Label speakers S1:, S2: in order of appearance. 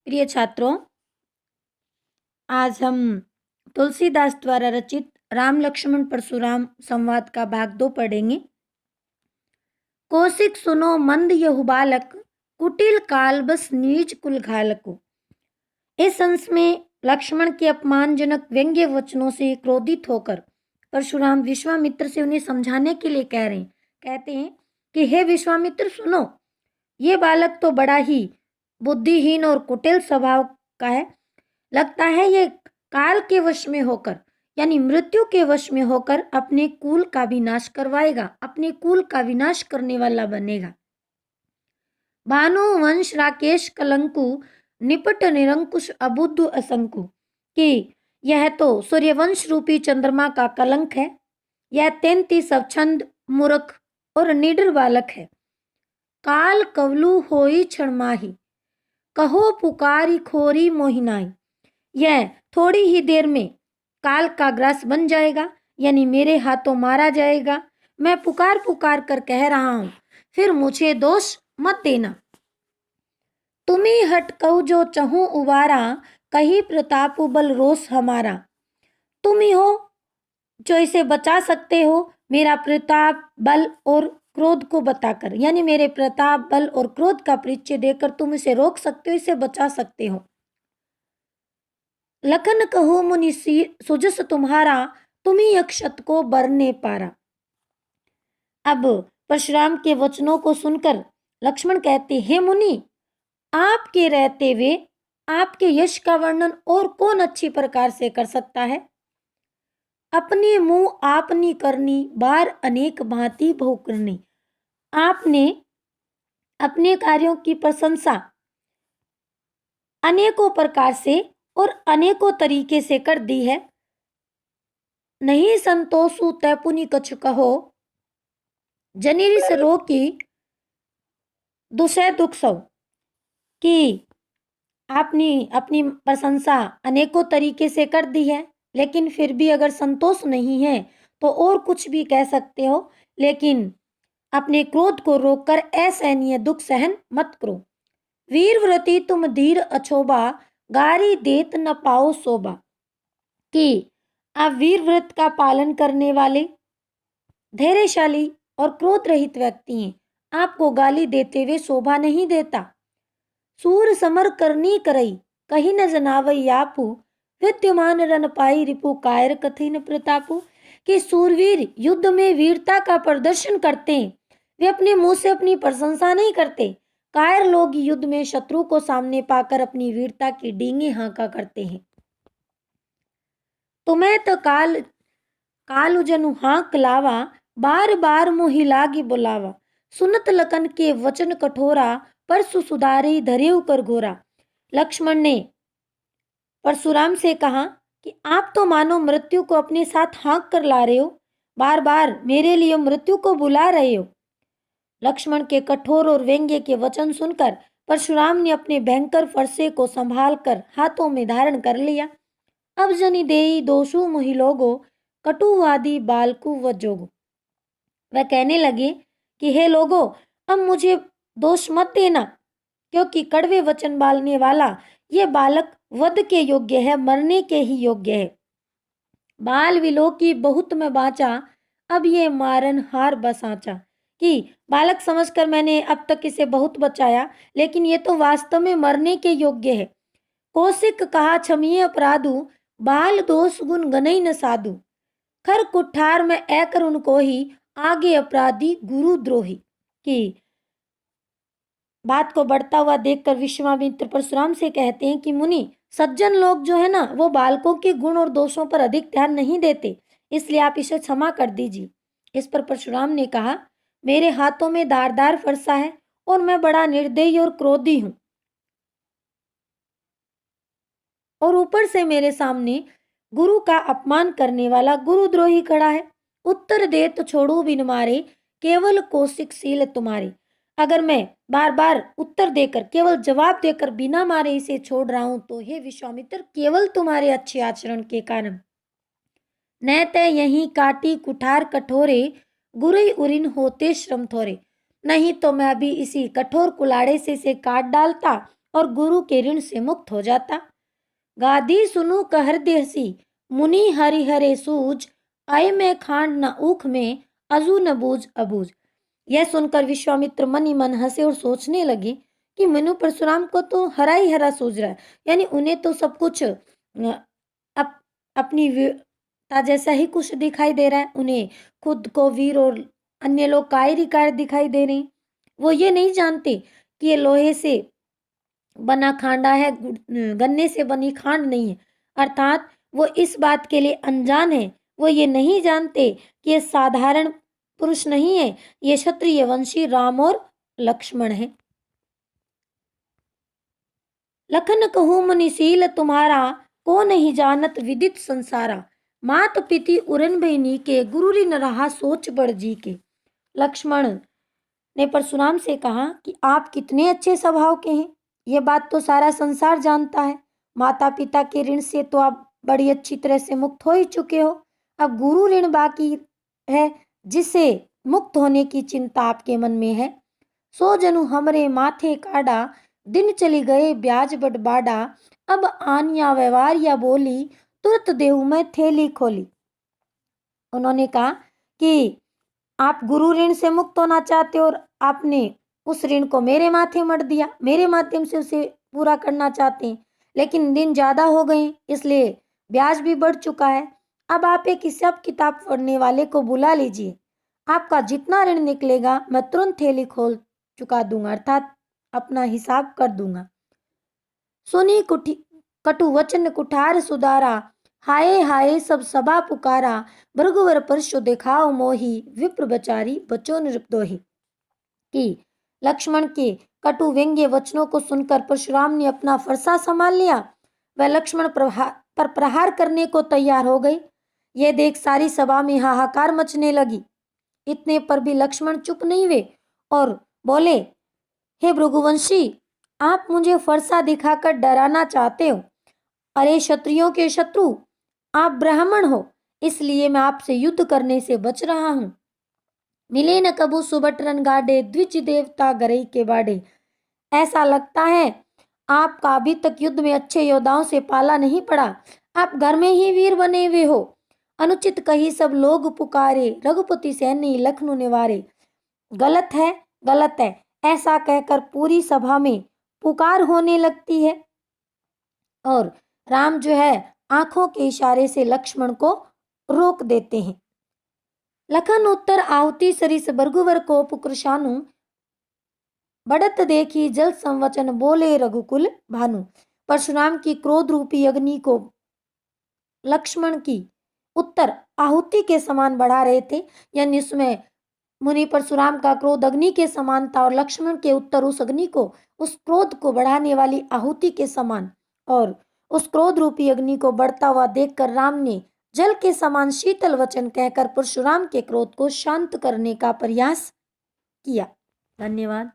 S1: प्रिय छात्रों, आज हम तुलसीदास द्वारा रचित राम लक्ष्मण परशुराम संवाद का भाग 2 पढ़ेंगे। कौशिक सुनो मंद यहु बालक, कुटिल काल बस नीच कुल घालको। इस अंश में लक्ष्मण के अपमानजनक व्यंग्य वचनों से क्रोधित होकर परशुराम विश्वामित्र से उन्हें समझाने के लिए कह रहे हैं। कहते हैं कि हे विश्वामित्र सुनो, ये बालक तो बड़ा ही बुद्धिहीन और कुटिल स्वभाव का है। लगता है ये काल के वश में होकर यानी मृत्यु के वश में होकर अपने कुल का विनाश करवाएगा, अपने कुल का विनाश करने वाला बनेगा। भानु वंश राकेश कलंकु, निपट निरंकुश अबुद्धु असंकु। कि यह तो सूर्यवंश रूपी चंद्रमा का कलंक है। यह 33 अवछंद मूर्ख और निडर बालक है। काल कवलु होई क्षणमाही, कहो पुकारी खोरी मोहिनाई। यह थोड़ी ही देर में काल का ग्रास बन जाएगा, यानी मेरे हाथों मारा जाएगा। मैं पुकार पुकार कर कह रहा हूं, फिर मुझे दोष मत देना। तुम्ही हट कहू जो चहूं उबारा, कही प्रताप बल रोष हमारा। तुम ही हो जो इसे बचा सकते हो, मेरा प्रताप बल और क्रोध को बताकर, यानी मेरे प्रताप बल और क्रोध का परिचय देकर तुम इसे रोक सकते हो, इसे बचा सकते हो। लखन कहो मुनि सुजस तुम्हारा, तुम्ही अक्षत को बरने पारा। अब परशुराम के वचनों को सुनकर लक्ष्मण कहते, हे मुनि, आपके रहते हुए आपके यश का वर्णन और कौन अच्छी प्रकार से कर सकता है। अपने मुंह आपनी करनी, बार अनेक भांति बहु करनी। आपने अपने कार्यों की प्रशंसा अनेकों प्रकार से और अनेकों तरीके से कर दी है। नहीं संतोषु तैपुनि कछु कहो, जनिरिस रोकी दुसै दुख सौ। कि आपने अपनी प्रशंसा अनेकों तरीके से कर दी है, लेकिन फिर भी अगर संतोष नहीं है तो और कुछ भी कह सकते हो, लेकिन अपने क्रोध को रोककर असहनीय दुख सहन मत करो। वीर व्रती तुम धीर अछोबा, गारी देत न पाओ शोभा। कि आप वीर व्रत का पालन करने वाले, धैर्यशाली और क्रोध रहित व्यक्ति हैं। आपको गाली देते हुए शोभा नहीं देता। सूर समर करनी करई, कहीं न जनावई आपू, विद्यमान रन पाई रिपु कायर कथी न प्रतापू। कि सूरवीर युद्ध में वीरता का प्रदर्शन करते हैं, वे अपने मुंह से अपनी प्रशंसा नहीं करते। कायर लोग युद्ध में शत्रु को सामने पाकर अपनी वीरता की डींगे हाँका करते हैं। तुम्हें तो काल जनु हाँक लावा, बार बार मोहि लागी बुलावा। सुनत लखन के वचन कठोरा, परसु सुधारी धरेउ कर घोरा। लक्ष्मण ने परशुराम से कहा कि आप तो मानो मृत्यु को अपने साथ हाँक कर ला रहे हो, बार बार मेरे लिए मृत्यु को बुला रहे हो। लक्ष्मण के कठोर और व्यंग्य के वचन सुनकर परशुराम ने अपने भयंकर फरसे को संभाल कर हाथों में धारण कर लिया। अब जनि देई दोषु मोहि लोगो, कटुवादी बालकु व जोगो। वह कहने लगे कि हे लोगो, अब मुझे दोष मत देना, क्योंकि कड़वे वचन बोलने वाला ये बालक वध के योग्य है, मरने के ही योग्य है। बाल विलो की बहुत में बाचा, अब ये मारन हार बसाचा। कि बालक समझकर मैंने अब तक इसे बहुत बचाया, लेकिन ये तो वास्तव में मरने के योग्य है। कौशिक कहा क्षमीय अपराधु, बाल दोष गुण गनई न साधु। खर कुठार में ऐकर उनको ही, आगे अपराधी गुरु द्रोही। कि बात को बढ़ता हुआ देखकर विश्वामित्र परशुराम से कहते हैं कि मुनि, सज्जन लोग जो है ना, वो बालकों के गुण और दोषों पर अधिक ध्यान नहीं देते, इसलिए आप इसे क्षमा कर दीजिए। इस पर परशुराम ने कहा, मेरे हाथों में धारदार फरसा है और मैं बड़ा निर्दयी और क्रोधी हूं, और ऊपर से मेरे सामने गुरु का अपमान करने वाला गुरुद्रोही खड़ा है। उत्तर दे तो छोड़ू बिन मारे, केवल कौशिक सील तुम्हारे। अगर मैं बार बार उत्तर देकर, केवल जवाब देकर बिना मारे इसे छोड़ रहा हूं, तो हे विश्वामित्र, केवल तुम्हारे अच्छे आचरण के कारण। न तय यहीं काटी कुठार कठोरे, गुरई उरिन होते श्रम थोरे। नहीं तो मैं अभी इसी कठोर कुलाड़े से इसे काट डालता और गुरु के ऋण से मुक्त हो जाता। गादी सुनु कहर देसी, मुनि हरिहरे सूज, आय में खांड न ऊख में, अजू न बूझ अबूझ। यह सुनकर विश्वामित्र मन ही मन हंसे और सोचने लगे कि मनु परशुराम को तो हरा ही हरा सूझ रहा है, यानी उन्हें तो सब कुछ अपनी वीरता जैसा ही कुछ दिखाई दे रहा है। उन्हें खुद को वीर और अन्य लोग कायरी कार दिखाई दे रहे हैं। वो ये नहीं जानते कि ये लोहे से बना खांडा है, गन्ने से बनी खांड नहीं है। अर्थात वो इस बात के लिए अनजान है। वो ये नहीं जानते कि ये साधारण पुरुष नहीं है, ये क्षत्रिय वंशी राम और लक्ष्मण है। लखन कहूँ मुनिशील तुम्हारा, को नहीं जानत विदित संसारा। मात पिति उरन बहनी के, गुरु ऋण रहा सोच बड़ जी के। लक्ष्मण ने परशुराम से कहा कि आप कितने अच्छे स्वभाव के हैं, ये बात तो सारा संसार जानता है। माता पिता के ऋण से तो आप बड़ी अच्छी तरह से मुक्त हो ही चुके हो, अब गुरु ऋण बाकी है, जिससे मुक्त होने की चिंता आपके मन में है। सो जनु हमरे माथे काड़ा, दिन चली गए ब्याज बड़ बाड़ा। अब आनिया व्यवहार या बोली, तुरंत देहू में थैली खोली। उन्होंने कहा कि आप गुरु ऋण से मुक्त होना चाहते हो और आपने उस ऋण को मेरे माथे मढ़ दिया, मेरे माध्यम से उसे पूरा करना चाहते हैं। लेकिन दिन ज्यादा हो गए, इसलिए ब्याज भी बढ़ चुका है। अब आप एक हिसाब किताब पढ़ने वाले को बुला लीजिए, आपका जितना ऋण निकलेगा मैं तुरंत थैली खोल चुका दूंगा, अर्थात अपना हिसाब कर दूंगा। सुनी कुठी कटु वचन कुठार सुधारा, हाय हाय सब सभा पुकारा। भृगुवर परशु दिखाओ मोही, विप्र बचारी बचो नृपदोही। कि लक्ष्मण के कटु व्यंग्य वचनों को सुनकर परशुराम ने अपना फरसा संभाल लिया। वह लक्ष्मण पर प्रहार करने को तैयार हो गई। यह देख सारी सभा में हाहाकार मचने लगी। इतने पर भी लक्ष्मण चुप नहीं हुए और बोले, हे भृगुवंशी, आप मुझे फरसा दिखाकर डराना चाहते हो। अरे क्षत्रियों के शत्रु, आप ब्राह्मण हो, इसलिए मैं आपसे युद्ध करने से बच रहा हूं। मिले न कबू सुबटरन गाड़े, द्विज देवता गरई के बाड़े। ऐसा लगता है आपका अभी तक युद्ध में अच्छे योद्धाओं से पाला नहीं पड़ा, आप घर में ही वीर बने हुए हो। अनुचित कही सब लोग पुकारे, रघुपति सैनी लखनऊ निवारे। गलत है, गलत है, ऐसा कहकर पूरी सभा में पुकार होने लगती है और राम जो है आंखों के इशारे से लक्ष्मण को रोक देते हैं। लखन उत्तर आहुति सरिस भृगुवर को पुकृशानु, बढ़त देखी जल संवचन बोले रघुकुल भानु। परशुराम की क्रोध रूपी अग्नि को लक्ष्मण की उत्तर आहुति के समान बढ़ा रहे थे, यानी उसमें मुनि परशुराम का क्रोध अग्नि के समान था और लक्ष्मण के उत्तर उस अग्नि को, उस क्रोध को बढ़ाने वाली आहुति के समान। और उस क्रोध रूपी अग्नि को बढ़ता हुआ देखकर राम ने जल के समान शीतल वचन कहकर परशुराम के क्रोध को शांत करने का प्रयास किया। धन्यवाद।